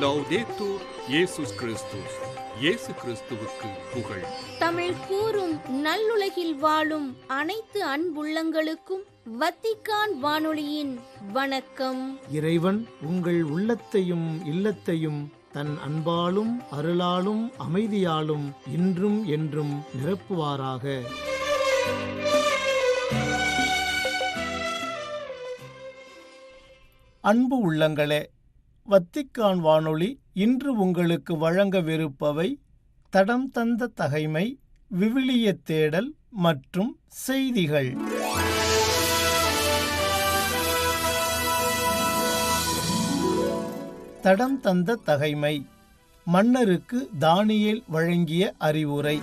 லௌதேத்தூர் இயேசுஸ் கிறிஸ்துஸ். இயேசு கிறிஸ்துவுக்கு புகழ். தமிழ் கூறும் நல்லுலகில் வாழும் அனைத்து அன்புள்ளங்களுக்கும் வத்திக்கான் வானொலியின் வணக்கம். இறைவன் உங்கள் உள்ளத்தையும் இல்லத்தையும் தன் அன்பாலும் அருளாலும் அமைதியாலும் இன்றும் என்றும் நிரப்புவாராக. அன்பு உள்ளங்களே, வத்திக்கான் வானொலி இன்று உங்களுக்கு வழங்கவிருப்பவை தடம் தந்த தகைமை, விவிலிய தேடல் மற்றும் செய்திகள். தடம் தந்த தகைமை. மன்னருக்கு தானியேல் வழங்கிய அறிவுரை.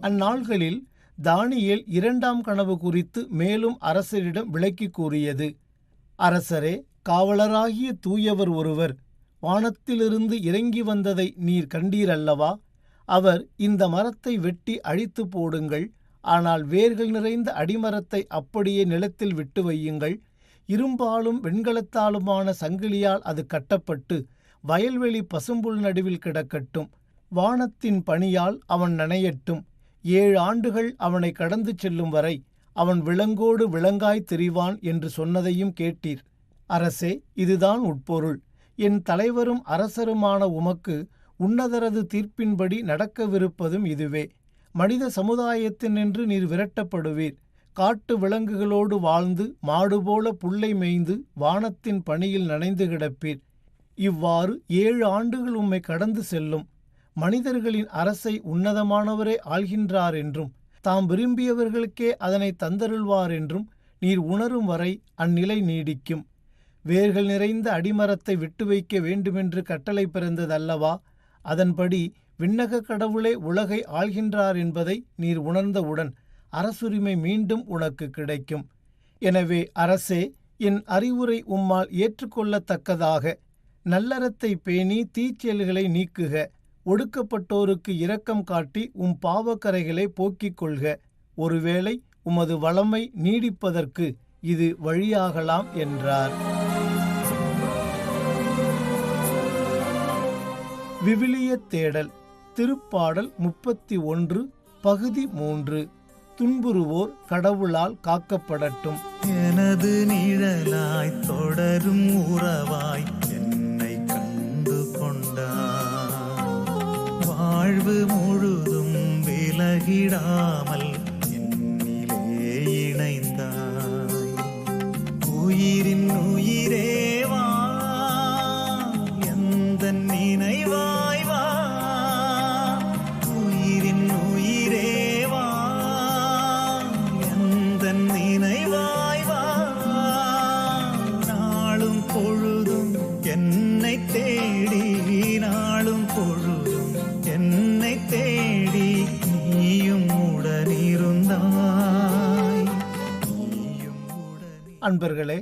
அந்நாள்களில் தானியேல் 2ஆம் கனவு குறித்து மேலும் அரசரிடம் விளக்கி கூறியது. அரசரே, காவலராகிய தூயவர் ஒருவர் வானத்திலிருந்து இறங்கி வந்ததை நீர் கண்டீரல்லவா? அவர், இந்த மரத்தை வெட்டி அழித்து போடுங்கள், ஆனால் வேர்கள் நிறைந்த அடிமரத்தை அப்படியே நிலத்தில் விட்டு வையுங்கள். இரும்பாலும் வெண்கலத்தாலுமான சங்கிலியால் அது கட்டப்பட்டு வயல்வெளி பசும்புல் நடுவில் கிடக்கட்டும். வானத்தின் பனியால் அவன் நனையட்டும். 7 ஆண்டுகள் அவனை கடந்து செல்லும் வரை அவன் விலங்கோடு விலங்காய் திரிவான் என்று சொன்னதையும் கேட்டீர். அரசே, இதுதான் உட்பொருள். என் தலைவரும் அரசருமான உமக்கு உன்னதரது தீர்ப்பின்படி நடக்கவிருப்பதும் இதுவே. மனித சமுதாயத்தினின்று நீர் விரட்டப்படுவீர். காட்டு விலங்குகளோடு வாழ்ந்து மாடுபோல புல்லை மேய்ந்து வானத்தின் பனியில் நனைந்து கிடப்பீர். இவ்வாறு 7 ஆண்டுகள் உம்மை கடந்து செல்லும். மனிதர்களின் அரசை உன்னதமானவரே ஆள்கின்றார் என்றும் தாம் விரும்பியவர்களுக்கே அதனை தந்தருள்வார் என்றும் நீர் உணரும் வரை அந்நிலை நீடிக்கும். வேர்கள் நிறைந்த அடிமரத்தை விட்டு வைக்க வேண்டுமென்று கட்டளை பிறந்ததல்லவா? அதன்படி விண்ணக கடவுளே உலகை ஆள்கின்றார் என்பதை நீர் உணர்ந்தவுடன் அரசுரிமை மீண்டும் உனக்கு கிடைக்கும். எனவே அரசே, என் அறிவுரை உம்மால் ஏற்றுக்கொள்ளத்தக்கதாக நல்லறத்தை பேணி தீச்செயல்களை நீக்குக. ஒடுக்கப்பட்டோருக்கு இரக்கம் காட்டி உம் பாவக்கரைகளை போக்கிக் கொள்க. ஒருவேளை உமது வளமை நீடிப்பதற்கு இது வழியாகலாம் என்றார். விவிலிய தேடல். திருப்பாடல் 31 பகுதி 3. துன்புறுவோர் கடவுளால் காக்கப்படட்டும். எனது நிழலாய் தொடரும் உறவாய் என்னை கண்டு கொண்டார். வாழ்வு முழுதும் விலகிடாமல் என்னிலே இணைந்தாய். உயிரின் உயிரேவா, எந்த நினைவாய் வா. உயிரின் உயிரேவா, எந்த நினைவாய் வா. நாளும் பொழுதும் என்னை தேடி, நாளும் பொழுதும் என்னை தேடி நீயும் உடனிருந்தாய். அன்பர்களே,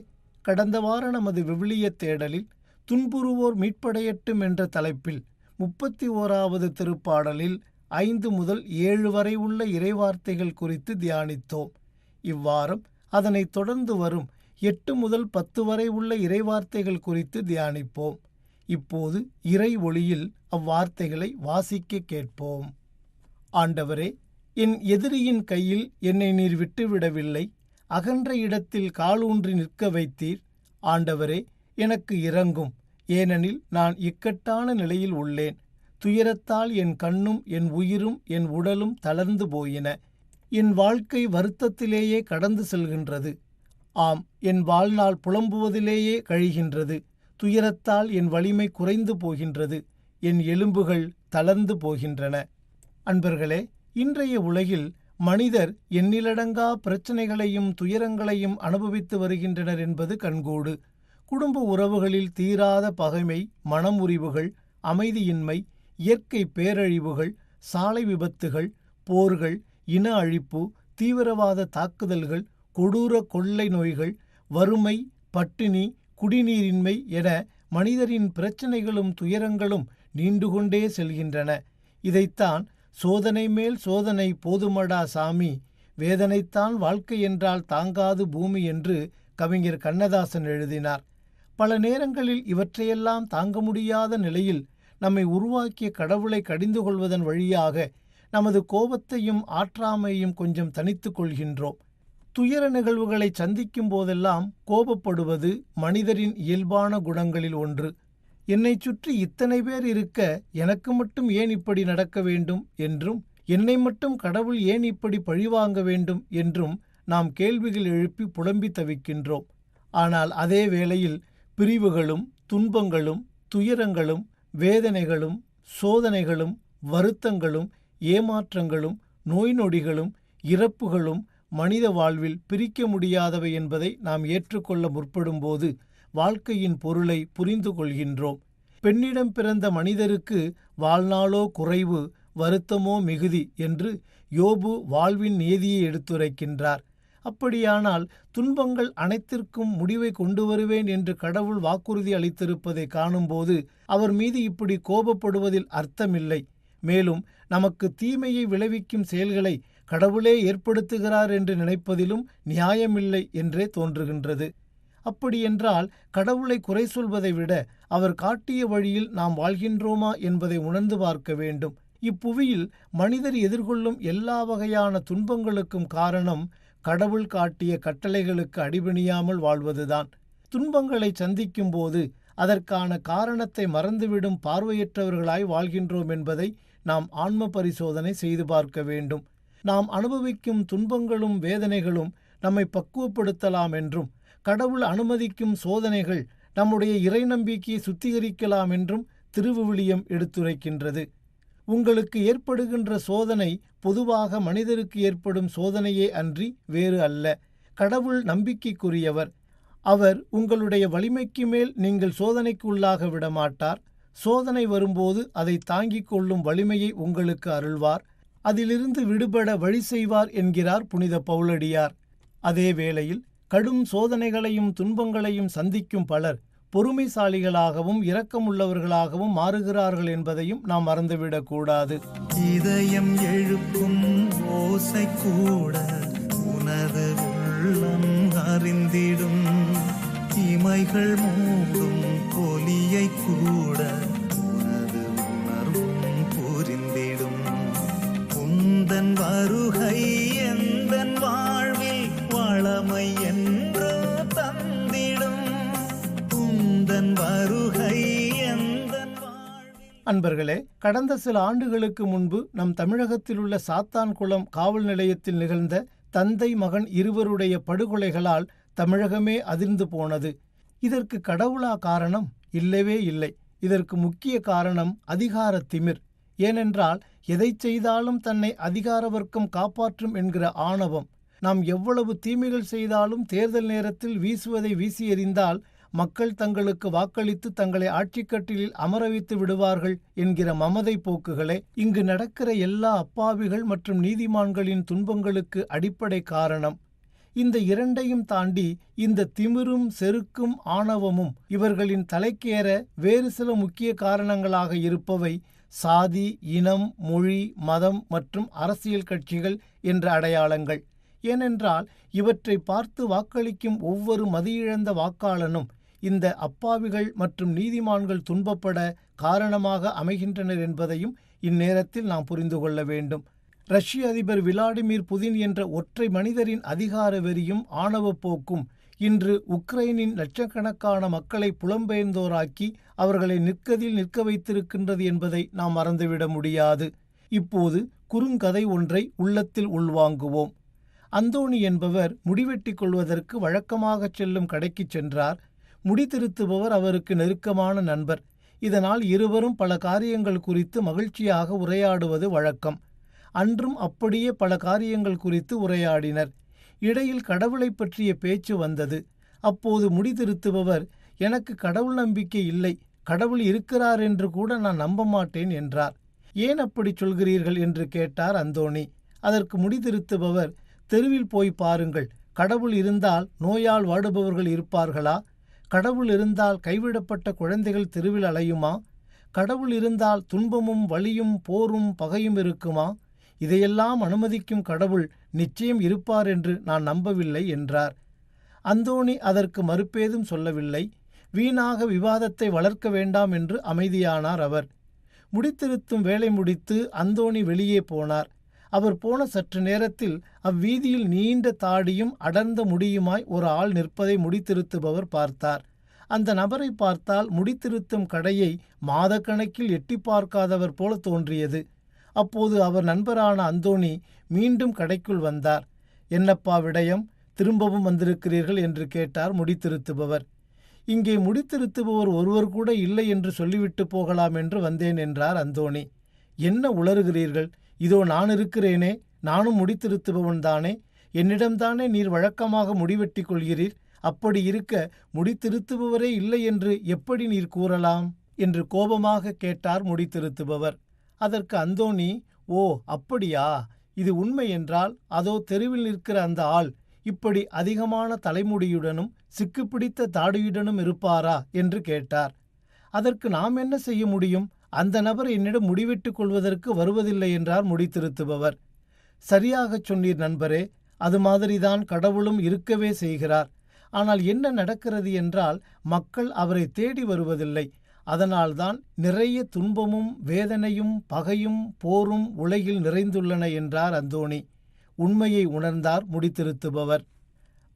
கடந்த வார நமது விவிலிய தேடலில் துன்புறுவோர் மீட்படையட்டும் என்ற தலைப்பில் 31வது திருப்பாடலில் 5 முதல் 7 வரை உள்ள இறைவார்த்தைகள் குறித்து தியானித்தோம். இவ்வாரம் அதனைத் தொடர்ந்து வரும் 8 முதல் 10 வரை உள்ள இறைவார்த்தைகள் குறித்து தியானிப்போம். இப்போது இறை ஒளியில் அவ்வார்த்தைகளை வாசிக்க கேட்போம். ஆண்டவரே, என் எதிரியின் கையில் என்னை நீர் விட்டுவிடவில்லை. அகன்ற இடத்தில் காலூன்றி நிற்க வைத்தீர். ஆண்டவரே, எனக்கு இரங்கும், ஏனெனில் நான் இக்கட்டான நிலையில் உள்ளேன். துயரத்தால் என் கண்ணும் என் உயிரும் என் உடலும் தளர்ந்து போயின. என் வாழ்க்கை வருத்தத்திலேயே கடந்து செல்கின்றது. ஆம், என் வாழ்நாள் புலம்புவதிலேயே கழிகின்றது. துயரத்தால் என் வலிமை குறைந்து போகின்றது. என் எலும்புகள் தளர்ந்து போகின்றன. அன்பர்களே, இன்றைய உலகில் மனிதர் எண்ணிலடங்கா பிரச்சனைகளையும் துயரங்களையும் அனுபவித்து வருகின்றனர் என்பது கண்கூடு. குடும்ப உறவுகளில் தீராத பகைமை, மனமுறிவுகள், அமைதியின்மை, இயற்கை பேரழிவுகள், சாலை விபத்துகள், போர்கள், இன அழிப்பு, தீவிரவாத தாக்குதல்கள், கொடூர கொள்ளை நோய்கள், வறுமை, பட்டினி, குடிநீரின்மை என மனிதரின் பிரச்சனைகளும் துயரங்களும் நீண்டு கொண்டே செல்கின்றன. இதைத்தான் சோதனை மேல் சோதனை போதுமடா சாமி, வேதனைத்தான் வாழ்க்கை என்றால் தாங்காது பூமி என்று கவிஞர் கண்ணதாசன் எழுதினார். பல நேரங்களில் இவற்றையெல்லாம் தாங்க முடியாத நிலையில் நம்மை உருவாக்கிய கடவுளை கடிந்து கொள்வதன் வழியாக நமது கோபத்தையும் ஆற்றாமையையும் கொஞ்சம் தனித்து கொள்கின்றோம். துயர நிகழ்வுகளை சந்திக்கும் போதெல்லாம் கோபப்படுவது மனிதரின் இயல்பான குணங்களில் ஒன்று. என்னை சுற்றி இத்தனை பேர் இருக்க எனக்கு மட்டும் ஏன் இப்படி நடக்க வேண்டும் என்றும், என்னை மட்டும் கடவுள் ஏன் இப்படி பழிவாங்க வேண்டும் என்றும் நாம் கேள்விகள் எழுப்பி புலம்பி தவிக்கின்றோம். ஆனால் அதே வேளையில் பிரிவுகளும் துன்பங்களும் துயரங்களும் வேதனைகளும் சோதனைகளும் வருத்தங்களும் ஏமாற்றங்களும் நோய் நொடிகளும் இறப்புகளும் மனித வாழ்வில் பிரிக்க முடியாதவை என்பதை நாம் ஏற்றுக்கொள்ள முற்படும்போது வாழ்க்கையின் பொருளை புரிந்து கொள்கின்றோம். பெண்ணிடம் பிறந்த மனிதருக்கு வாழ்நாளோ குறைவு, வருத்தமோ மிகுதி என்று யோபு வாழ்வின் நியதியை எடுத்துரைக்கின்றார். அப்படியானால் துன்பங்கள் அனைத்திற்கும் முடிவை கொண்டு வருவேன் என்று கடவுள் வாக்குறுதி அளித்திருப்பதை காணும்போது அவர் மீது இப்படி கோபப்படுவதில் அர்த்தமில்லை. மேலும் நமக்கு தீமையை விளைவிக்கும் செயல்களை கடவுளே ஏற்படுத்துகிறார் என்று நினைப்பதிலும் நியாயமில்லை என்றே தோன்றுகின்றது. அப்படியென்றால் கடவுளை குறை சொல்வதை விட அவர் காட்டிய வழியில் நாம் வாழ்கின்றோமா என்பதை உணர்ந்து பார்க்க வேண்டும். இப்புவியில் மனிதர் எதிர்கொள்ளும் எல்லா வகையான துன்பங்களுக்கும் காரணம் கடவுள் காட்டிய கட்டளைகளுக்கு அடிபணியாமல் வாழ்வதுதான். துன்பங்களை சந்திக்கும் போது அதற்கான காரணத்தை மறந்துவிடும் பார்வையற்றவர்களாய் வாழ்கின்றோம் என்பதை நாம் ஆன்ம பரிசோதனை செய்து பார்க்க வேண்டும். நாம் அனுபவிக்கும் துன்பங்களும் வேதனைகளும் நம்மை பக்குவப்படுத்தலாம் என்றும், கடவுள் அனுமதிக்கும் சோதனைகள் நம்முடைய இறை நம்பிக்கையை சுத்திகரிக்கலாம் என்றும் திருவிவிலியம் எடுத்துரைக்கின்றது. உங்களுக்கு ஏற்படுகின்ற சோதனை பொதுவாக மனிதருக்கு ஏற்படும் சோதனையே அன்றி வேறு அல்ல. கடவுள் நம்பிக்கைக்குரியவர். அவர் உங்களுடைய வலிமைக்கு மேல் நீங்கள் சோதனைக்கு உள்ளாக விடமாட்டார். சோதனை வரும்போது அதை தாங்கிக் கொள்ளும் வலிமையை உங்களுக்கு அருள்வார். அதிலிருந்து விடுபட வழி செய்வார் என்கிறார் புனித பவுலடியார். அதே வேளையில் கடும் சோதனைகளையும் துன்பங்களையும் சந்திக்கும் பலர் பொறுமைசாலிகளாகவும் இரக்கமுள்ளவர்களாகவும் மாறுகிறார்கள் என்பதையும் நாம் மறந்துவிடக்கூடாது. இதயம் எழுப்பும் ஓசை கூட உனது உள்ளம் அறிந்திடும், இமைகள் மூடும் ஒலியை கூட உனது உணர்வும் புரிந்திடும். உந்தன் வருகை எந்தன் வாழ்வில் வளமை என்று தந்திடும். உந்தன் வருகை எந்தன் வாழ்வில். அன்பர்களே, கடந்த சில ஆண்டுகளுக்கு முன்பு நம் தமிழகத்தில் உள்ள சாத்தான்குளம் காவல் நிலையத்தில் நிகழ்ந்த தந்தை மகன் இருவருடைய படுகொலைகளால் தமிழகமே அதிர்ந்து போனது. இதற்கு கடவுளா காரணம்? இல்லவே இல்லை. இதற்கு முக்கிய காரணம் அதிகார திமிர். ஏனென்றால் எதை செய்தாலும் தன்னை அதிகார வர்க்கம் காப்பாற்றும் என்கிற ஆணவம். நாம் எவ்வளவு தீமைகள் செய்தாலும் தேர்தல் நேரத்தில் வீசுவதை வீசி எறிந்தால் மக்கள் தங்களுக்கு வாக்களித்து தங்களை ஆட்சிக்கட்டிலில் அமர வைத்து விடுவார்கள் என்கிற மமதை போக்குகளே இங்கு நடக்கிற எல்லா அப்பாவிகள் மற்றும் நீதிமான்களின் துன்பங்களுக்கு அடிப்படை காரணம். இந்த இரண்டையும் தாண்டி இந்த திமிரும் செருக்கும் ஆணவமும் இவர்களின் தலைக்கேற வேறு சில முக்கிய காரணங்களாக இருப்பவை சாதி, இனம், மொழி, மதம் மற்றும் அரசியல் கட்சிகள் என்ற அடையாளங்கள். ஏனென்றால் இவற்றை பார்த்து வாக்களிக்கும் ஒவ்வொரு மதியிழந்த வாக்காளனும் இந்த அப்பாவிகள் மற்றும் நீதிமான்கள் துன்பப்பட காரணமாக அமைகின்றனர் என்பதையும் இந்நேரத்தில் நாம் புரிந்து கொள்ள வேண்டும். ரஷ்ய அதிபர் விளாடிமிர் புதின் என்ற ஒற்றை மனிதரின் அதிகார வெறியும் ஆணவ போக்கும் இன்று உக்ரைனின் லட்சக்கணக்கான மக்களை புலம்பெயர்ந்தோராக்கி அவர்களை நிற்கதில் நிற்க வைத்திருக்கின்றது என்பதை நாம் மறந்துவிட முடியாது. இப்போது குறுங்கதை ஒன்றை உள்ளத்தில் உள்வாங்குவோம். அந்தோணி என்பவர் முடிவெட்டிக் கொள்வதற்கு வழக்கமாகச் செல்லும் கடைக்கு சென்றார். முடித்திருத்துபவர் அவருக்கு நெருக்கமான நண்பர். இதனால் இருவரும் பல காரியங்கள் குறித்து மகிழ்ச்சியாக உரையாடுவது வழக்கம். அன்றும் அப்படியே பல காரியங்கள் குறித்து உரையாடினர். இடையில் கடவுளை பற்றிய பேச்சு வந்தது. அப்போது முடிதிருத்துபவர், எனக்கு கடவுள் நம்பிக்கை இல்லை, கடவுள் இருக்கிறார் என்று கூட நான் நம்ப மாட்டேன் என்றார். ஏன் அப்படி சொல்கிறீர்கள் என்று கேட்டார் அந்தோணி. அதற்கு முடிதிருத்துபவர், தெருவில் போய் பாருங்கள், கடவுள் இருந்தால் நோயால் வாடுபவர்கள் இருப்பார்களா? கடவுள் இருந்தால் கைவிடப்பட்ட குழந்தைகள் தெருவில் அலையுமா? கடவுள் இருந்தால் துன்பமும் வலியும் போரும் பகையும் இருக்குமா? இதையெல்லாம் அனுமதிக்கும் கடவுள் நிச்சயம் இருப்பார் என்று நான் நம்பவில்லை என்றார். அந்தோணி அதற்கு மறுப்பேதும் சொல்லவில்லை. வீணாக விவாதத்தை வளர்க்க வேண்டாம் என்று அமைதியானார் அவர். முடித்திருத்தும் வேலை முடித்து அந்தோணி வெளியே போனார். அவர் போன சற்று நேரத்தில் அவ்வீதியில் நீண்ட தாடியும் அடர்ந்த முடியுமாய் ஒரு ஆள் நிற்பதை முடித்திருத்துபவர் பார்த்தார். அந்த நபரை பார்த்தால் முடித்திருத்தும் கடையை மாதக்கணக்கில் எட்டி பார்க்காதவர் போல தோன்றியது. அப்போது அவர் நண்பரான அந்தோணி மீண்டும் கடைக்குள் வந்தார். என்னப்பா விடயம், திரும்பவும் வந்திருக்கிறீர்கள் என்று கேட்டார் முடித்திருத்துபவர். இங்கே முடித்திருத்துபவர் ஒருவர் கூட இல்லை என்று சொல்லிவிட்டு போகலாம் என்று வந்தேன் என்றார் அந்தோணி. என்ன உளறுகிறீர்கள்? இதோ நான் இருக்கிறேனே, நானும் முடித்திருத்துபவன்தானே. என்னிடம்தானே நீர் வழக்கமாக முடிவெட்டி கொள்கிறீர். அப்படி இருக்க முடித்திருத்துபவரே இல்லை என்று எப்படி நீர் கூறலாம் என்று கோபமாக கேட்டார் முடித்திருத்துபவர். அதற்கு அந்தோணி, ஓ அப்படியா, இது உண்மை என்றால் அதோ தெருவில் நிற்கிற அந்த ஆள் இப்படி அதிகமான தலைமுடியுடனும் சிக்குப்பிடித்த தாடியுடனும் இருப்பாரா என்று கேட்டார். அதற்கு நாம் என்ன செய்ய முடியும்? அந்த நபர் என்னிடம் முடிவெட்டுக் கொள்வதற்கு வருவதில்லை என்றார் முடித்திருத்துபவர். சரியாகச் சொன்னீர் நண்பரே, அது மாதிரிதான் கடவுளும் இருக்கவே செய்கிறார். ஆனால் என்ன நடக்கிறது என்றால் மக்கள் அவரை தேடி வருவதில்லை. அதனால்தான் நிறைய துன்பமும் வேதனையும் பகையும் போரும் உலகில் நிறைந்துள்ளன என்றார் அந்தோணி. உண்மையை உணர்ந்தார் முடித்திருத்துபவர்.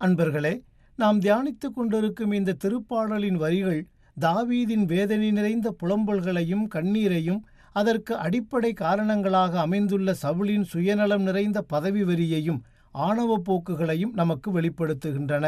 அன்பர்களே, நாம் தியானித்துக் கொண்டிருக்கும் இந்த திருப்பாடலின் வரிகள் தாவீதின் வேதனை நிறைந்த புலம்பல்களையும் கண்ணீரையும் அதற்கு அடிப்படை காரணங்களாக அமைந்துள்ள சவுலின் சுயநலம் நிறைந்த பதவி வெறியையும் ஆணவ போக்குகளையும் நமக்கு வெளிப்படுத்துகின்றன.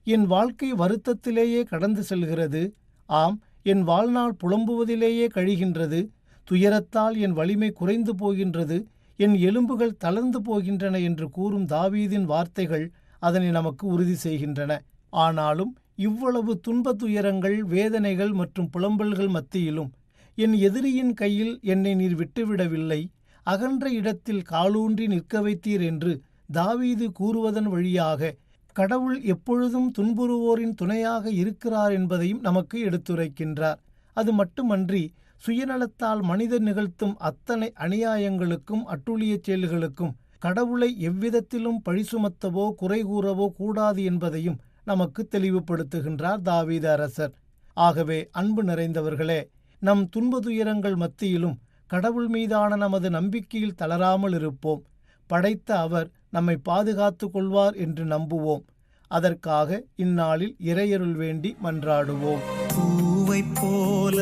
என் வாழ்க்கை வருத்தத்திலேயே கடந்து செல்கிறது. ஆம், என் வாழ்நாள் புலம்புவதிலேயே கழிகின்றது. துயரத்தால் என் வலிமை குறைந்து போகின்றது. என் எலும்புகள் தளர்ந்து போகின்றன என்று கூறும் தாவீதின் வார்த்தைகள் அதனை நமக்கு உறுதி செய்கின்றன. ஆனாலும் இவ்வளவு துன்ப துயரங்கள், வேதனைகள் மற்றும் புலம்பல்கள் மத்தியிலும் என் எதிரியின் கையில் என்னை நீர் விட்டுவிடவில்லை, அகன்ற இடத்தில் காலூன்றி நிற்க வைத்தீர் என்று தாவீது கூறுவதன் வழியாக கடவுள் எப்பொழுதும் துன்புறுவோரின் துணையாக இருக்கிறார் என்பதையும் நமக்கு எடுத்துரைக்கின்றார். அது மட்டுமன்றி சுயநலத்தால் மனிதர் நிகழ்த்தும் அத்தனை அநியாயங்களுக்கும் அட்டுழியச் செயல்களுக்கும் கடவுளை எவ்விதத்திலும் பழிசுமத்தவோ குறை கூறவோ கூடாது என்பதையும் நமக்கு தெளிவுபடுத்துகின்றார் தாவீது அரசர். ஆகவே அன்பு நிறைந்தவர்களே, நம் துன்பதுயரங்கள் மத்தியிலும் கடவுள் மீதான நமது நம்பிக்கையில் தளராமல் இருப்போம். படைத்த அவர் நம்மை பாதுகாத்து கொள்வார் என்று நம்புவோம். அதற்காக இந்நாளில் இறையருள் வேண்டி மன்றாடுவோம். பூவை போல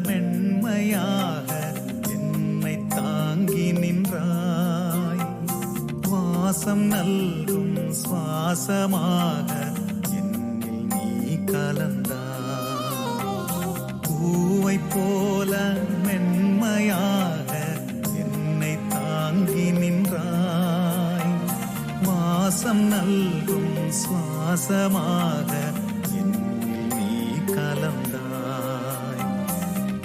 மென்மையாக என்னை தாங்கி நின்றாய், வாசம் நல்கும் சுவாசமாக என்னில் நீ கலந்தாய். பூவை போல மென்மையாக என்னை தாங்கி நின்றாய், வாசம் நல்கும் சுவாசமாக என்னில் நீ கலந்தாய்.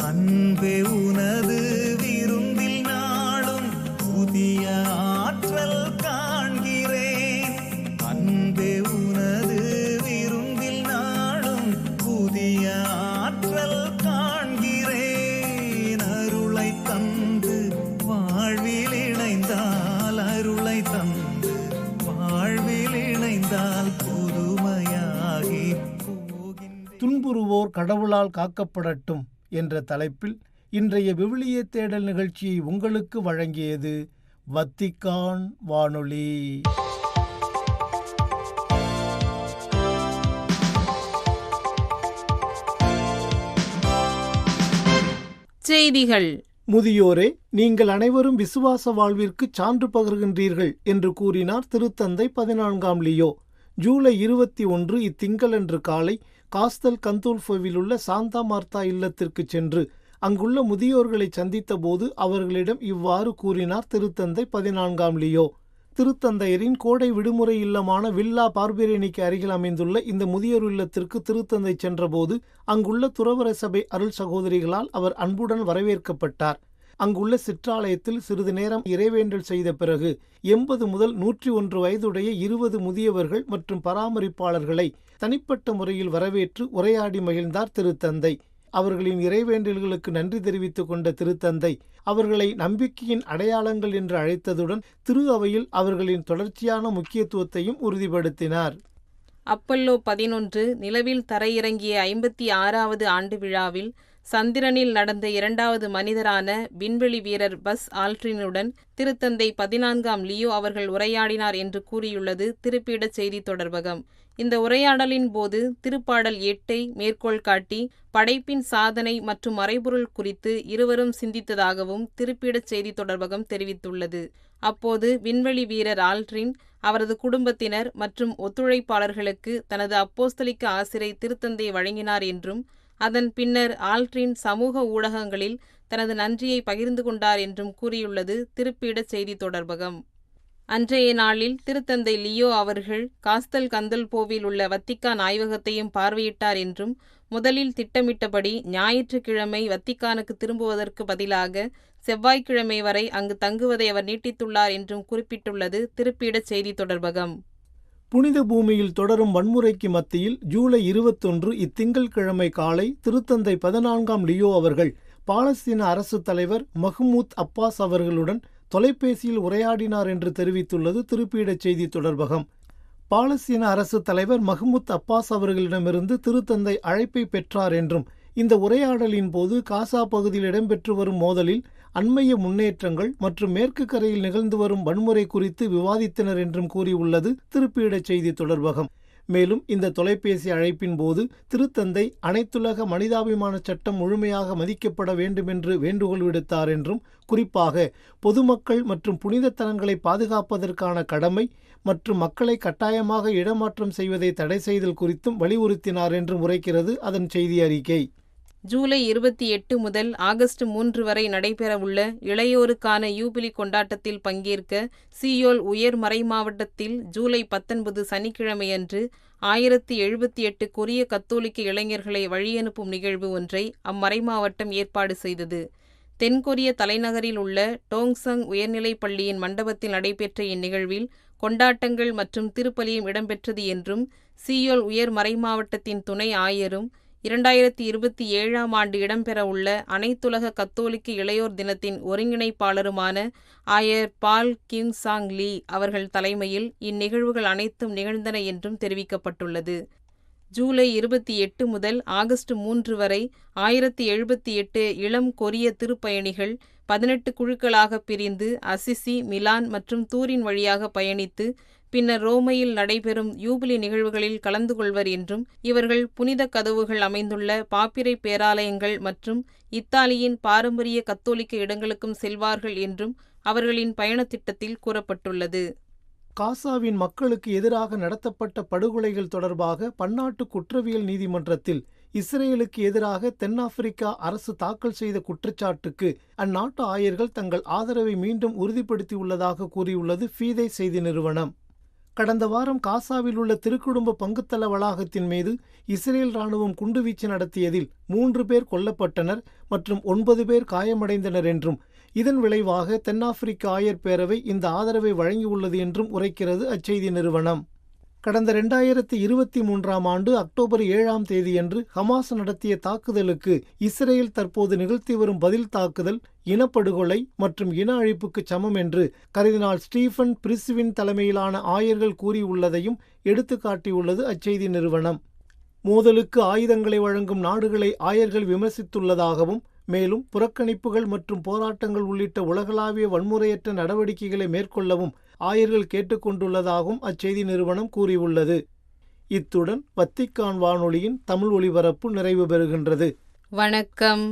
அன்பே உனது விருந்தில் நாளும் புதிய ஆற்றல் காண்கிறேன். அன்பே உனது விருந்தில் நாளும் புதிய ஆற்றல் காண்கிறேன். அருளை தந்து வாழ்வில் இணைந்தால், அருளை தந்து வாழ்வில் இணைந்தால் புதுமையாகி போகின்ற துன்புறுவோர் கடவுளால் காக்கப்படட்டும் என்ற தலைப்பில் இன்றைய விவிலிய தேடல் நிகழ்ச்சியை உங்களுக்கு வழங்கியது வத்திக்கான் வானொலி. செய்திகள். முதியோரே, நீங்கள் அனைவரும் விசுவாச வாழ்விற்கு சான்று பகர்கின்றீர்கள் என்று கூறினார் திருத்தந்தை 14ஆம் லியோ. ஜூலை 21 இத்திங்களன்று காலை காஸ்தல் கந்தூல்ஃபோவில் உள்ள சாந்தா மார்த்தா இல்லத்திற்கு சென்று அங்குள்ள முதியோர்களை சந்தித்த போது அவர்களிடம் இவ்வாறு கூறினார் திருத்தந்தை 14ஆம் லியோ. திருத்தந்தையரின் கோடை விடுமுறை இல்லமான வில்லா பார்பெரேனிக்கு அருகில் அமைந்துள்ள இந்த முதியோர் இல்லத்திற்கு திருத்தந்தை சென்றபோது அங்குள்ள துறவற சபை அருள் சகோதரிகளால் அவர் அன்புடன் வரவேற்கப்பட்டார். அங்குள்ள சிற்றாலயத்தில் சிறிது நேரம் இறைவேண்டல் செய்த பிறகு 80 முதல் 101 வயதுடைய 20 முதியவர்கள் மற்றும் பராமரிப்பாளர்களை தனிப்பட்ட முறையில் வரவேற்று உரையாடி மகிழ்ந்தார் திருத்தந்தை. அவர்களின் இறைவேண்டல்களுக்கு நன்றி தெரிவித்துக் கொண்ட திருத்தந்தை அவர்களை நம்பிக்கையின் அடையாளங்கள் என்று அழைத்ததுடன் திரு அவையில் அவர்களின் தொடர்ச்சியான முக்கியத்துவத்தையும் உறுதிப்படுத்தினார். அப்பல்லோ 11 நிலவில் தரையிறங்கிய 56வது ஆண்டு விழாவில் சந்திரனில் நடந்த 2வது மனிதரான விண்வெளி வீரர் பஸ் ஆல்ட்ரினுடன் திருத்தந்தை 14ஆம் லியோ அவர்கள் உரையாடினார் என்று கூறியுள்ளது திருப்பீட செய்தி தொடர்பகம். இந்த உரையாடலின் போது திருப்பாடல் 8ஐ மேற்கோள் காட்டி படைப்பின் சாதனை மற்றும் மறைபொருள் குறித்து இருவரும் சிந்தித்ததாகவும் திருப்பீட செய்தி தொடர்பகம் தெரிவித்துள்ளது. அப்போது விண்வெளி வீரர் ஆல்ட்ரின் அவரது குடும்பத்தினர் மற்றும் ஒத்துழைப்பாளர்களுக்கு தனது அப்போஸ்தலிக்க ஆசிரை திருத்தந்தை வழங்கினார் என்றும் அதன் பின்னர் ஆல்ட்ரின் சமூக ஊடகங்களில் தனது நன்றியை பகிர்ந்து கொண்டார் என்றும் கூறியுள்ளது திருப்பீட செய்தி தொடர்பகம். அன்றைய நாளில் திருத்தந்தை லியோ அவர்கள் காஸ்தல் கந்தல்போவில் உள்ள வத்திக்கான் ஆய்வகத்தையும் பார்வையிட்டார் என்றும் முதலில் திட்டமிட்டபடி ஞாயிற்றுக்கிழமை வத்திக்கானுக்கு திரும்புவதற்கு பதிலாக செவ்வாய்க்கிழமை வரை அங்கு தங்குவதை அவர் நீட்டித்துள்ளார் என்றும் குறிப்பிட்டுள்ளது திருப்பீட செய்தி தொடர்பகம். புனித பூமியில் தொடரும் வன்முறைக்கு மத்தியில் ஜூலை 21 இத்திங்கட்கிழமை காலை திருத்தந்தை 14ஆம் லியோ அவர்கள் பாலஸ்தீன அரசு தலைவர் மஹ்மூத் அப்பாஸ் அவர்களுடன் தொலைபேசியில் உரையாடினார் என்று தெரிவித்துள்ளது திருப்பீட செய்தி தொடர்பகம். பாலஸ்தீன அரசு தலைவர் மஹ்மூத் அப்பாஸ் அவர்களிடமிருந்து திருத்தந்தை அழைப்பை பெற்றார் என்றும் இந்த உரையாடலின் போது காசா பகுதியில் இடம்பெற்று வரும் மோதலில் அண்மைய முன்னேற்றங்கள் மற்றும் மேற்கு கரையில் நிகழ்ந்து வரும் வன்முறை குறித்து விவாதித்தனர் என்றும் கூறியுள்ளது திருப்பீட செய்தி தொடர்பகம். மேலும் இந்த தொலைபேசி அழைப்பின் போது திருத்தந்தை அனைத்துலக மனிதாபிமான சட்டம் முழுமையாக மதிக்கப்பட வேண்டுமென்று வேண்டுகோள் விடுத்தார் என்றும் குறிப்பாக பொதுமக்கள் மற்றும் புனித தலங்களை பாதுகாப்பதற்கான கடமை மற்றும் மக்களை கட்டாயமாக இடமாற்றம் செய்வதை தடை செய்தல் குறித்தும் வலியுறுத்தினார் என்றும் உரைக்கிறது அதன் செய்தி அறிக்கை. ஜூலை 28 முதல் ஆகஸ்ட் 3 வரை நடைபெறவுள்ள இளையோருக்கான யூபிலி கொண்டாட்டத்தில் பங்கேற்க சியோல் உயர் மறைமாவட்டத்தில் ஜூலை 19 சனிக்கிழமையன்று 1078 கொரிய கத்தோலிக்க இளைஞர்களை வழியனுப்பும் நிகழ்வு ஒன்றை அம்மறைமாவட்டம் ஏற்பாடு செய்தது. தென்கொரிய தலைநகரில் உள்ள டோங்சங் உயர்நிலைப் பள்ளியின் மண்டபத்தில் நடைபெற்ற இந்நிகழ்வில் கொண்டாட்டங்கள் மற்றும் திருப்பலியும் இடம்பெற்றது என்றும் சியோல் உயர் மறைமாவட்டத்தின் துணை ஆயரும் 2027ஆம் ஆண்டு இடம்பெறவுள்ள அனைத்துலக கத்தோலிக்க இளையோர் தினத்தின் ஒருங்கிணைப்பாளருமான ஆயர் பால் கிம் சாங் லீ அவர்கள் தலைமையில் இந்நிகழ்வுகள் அனைத்தும் நிகழ்ந்தன என்றும் தெரிவிக்கப்பட்டுள்ளது. ஜூலை 28 முதல் ஆகஸ்ட் 3 வரை 1078 இளம் கொரிய திருப்பயணிகள் 18 குழுக்களாக பிரிந்து அசிசி, மிலான் மற்றும் தூரின் வழியாக பயணித்து பின்னர் ரோமையில் நடைபெறும் யூபிலி நிகழ்வுகளில் கலந்து கொள்வர் என்றும் இவர்கள் புனித கதவுகள் அமைந்துள்ள பாப்பிரை பேராலயங்கள் மற்றும் இத்தாலியின் பாரம்பரிய கத்தோலிக்க இடங்களுக்கும் செல்வார்கள் என்றும் அவர்களின் பயணத் திட்டத்தில் கூறப்பட்டுள்ளது. காசாவின் மக்களுக்கு எதிராக நடத்தப்பட்ட படுகொலைகள் தொடர்பாக பன்னாட்டு குற்றவியல் நீதிமன்றத்தில் இஸ்ரேலுக்கு எதிராக தென்னாப்பிரிக்கா அரசு தாக்கல் செய்த குற்றச்சாட்டுக்கு அந்நாட்டு ஆயர்கள் தங்கள் ஆதரவை மீண்டும் உறுதிப்படுத்தியுள்ளதாக கூறியுள்ளது ஃபீதை செய்தி நிறுவனம். கடந்த வாரம் காசாவில் உள்ள திருக்குடும்ப பங்குத்தள வளாகத்தின் மீது இஸ்ரேல் ராணுவம் குண்டுவீச்சு நடத்தியதில் 3 பேர் கொல்லப்பட்டனர் மற்றும் 9 பேர் காயமடைந்தனர் என்றும் இதன் விளைவாக தென்னாப்பிரிக்க ஆயர் பேரவை இந்த ஆதரவை வழங்கியுள்ளது என்றும் உரைக்கிறது அச்செய்தி நிறுவனம். கடந்த 2023ஆம் ஆண்டு அக்டோபர் 7ஆம் தேதியன்று ஹமாஸ் நடத்திய தாக்குதலுக்கு இஸ்ரேல் தற்போது நிகழ்த்தி வரும் பதில் தாக்குதல் இனப்படுகொலை மற்றும் இன அழிப்புக்கு சமம் என்று கர்தினால் ஸ்டீஃபன் பிரிஸ்வின் தலைமையிலான ஆயர்கள் கூறியுள்ளதையும் எடுத்துக்காட்டியுள்ளது அச்செய்தி நிறுவனம். மோதலுக்கு ஆயுதங்களை வழங்கும் நாடுகளை ஆயர்கள் விமர்சித்துள்ளதாகவும் மேலும் புறக்கணிப்புகள் மற்றும் போராட்டங்கள் உள்ளிட்ட உலகளாவிய வன்முறையற்ற நடவடிக்கைகளை மேற்கொள்ளவும் ஆயர்கள் கேட்டுக்கொண்டுள்ளதாகவும் அச்செய்தி நிறுவனம் கூறியுள்ளது. இத்துடன் வத்திக்கான் வானொலியின் தமிழ் ஒலிபரப்பு நிறைவு பெறுகின்றது. வணக்கம்.